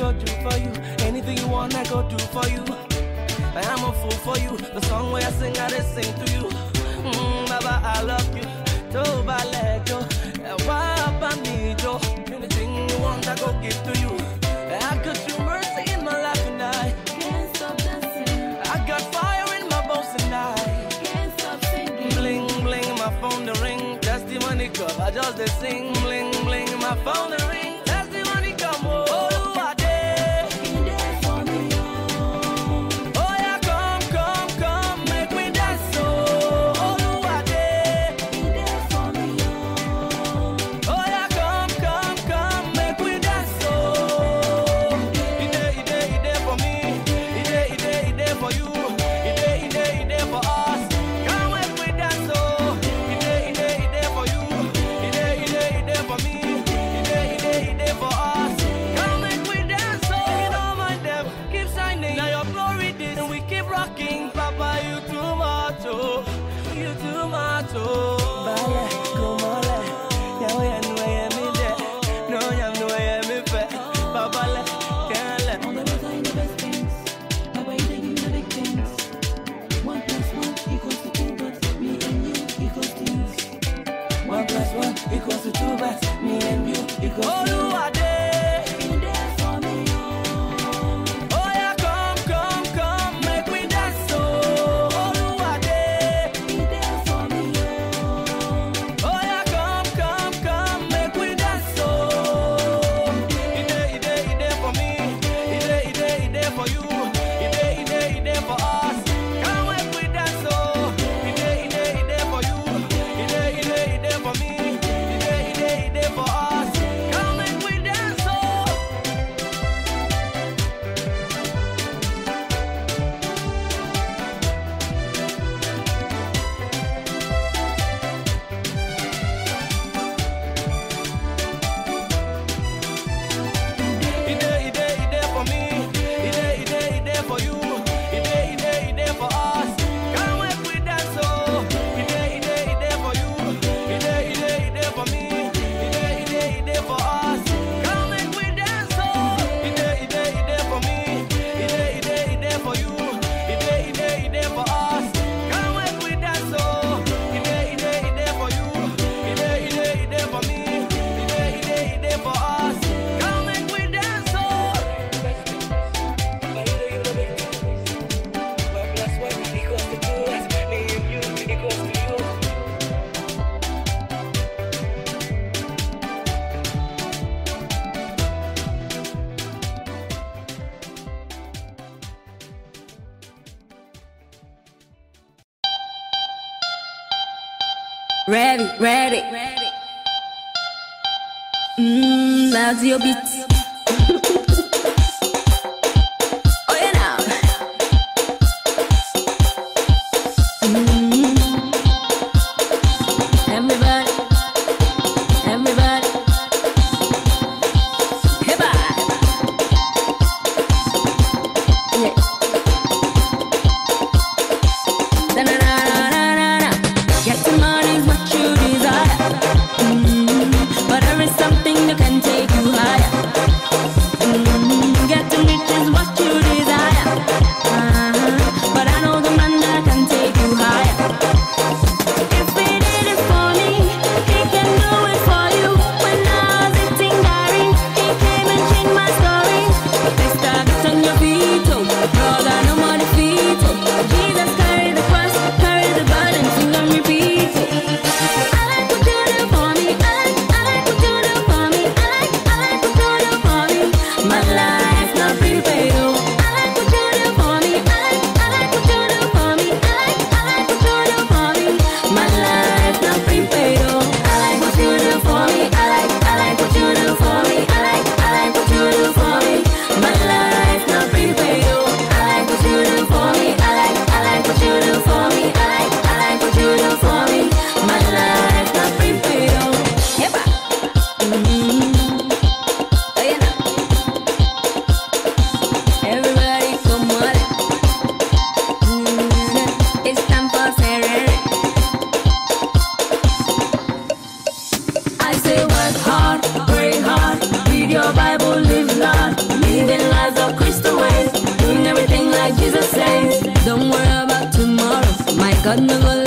go do for you. Anything you want, I go do for you. I am a fool for you. The song where I sing, I just sing to you. Baba, I love you. To balego, why I need you? Anything you want, I go give to you. I could show mercy in my life tonight. Can't stop dancing. I got fire in my bones tonight. Can't stop singing. Bling bling, my phone the ring. That's the money come. I just they sing. Bling bling, my phone the ring. That's the money come. Oh, I did. Be there for me, oh. Oh yeah, come, make me dance. Oh, I did. Be there for me, oh. Oh yeah, come, make me dance. Oh, he there for me. He there for you. He there for us. Come make me dance. Oh, he there for you. He there for me. He there for us. Come make me dance. Oh, you don't mind them. Keep signing. Now your glory this and we keep rocking. Papa, you too much. Oh, you too much. Oh, Bale, come on, yeah, we are no way me there. No, I'm no way me fair. Papa, can't let. All the better in the best things. Papa, you taking the big things. 1 + 1 equals to 2, but me and you equals to use. 1 + 1 equals to 2, but me and you equals to. Oh, you are there. Be there for me, oh. Oh yeah, come, make me dance. Oh, you are there. Be there for me, oh. Oh yeah, come, make me dance. Oh, he there for me. He there for you. He there for us. Come make me dance. Oh, he there for you. He there for me. He there for us. Come make me dance. Oh. He there for me. He there for you. He there for us. Come make we dance, oh. He there for you. He there for me. He there for us. Come make we dance, oh. He there for me. He there for you. He there for us. Come make we dance, oh. He there for you. He there for me. He there for us. Come make we dance, oh. 1 + 1 equals to 2. That's me and you equals to you. Ready. That's your beat. Oh yeah now. Everybody. Hey bye. Yeah. Da-na-na-na-na-na. Getting money's what you desire. But there is something that can take you higher. God, me go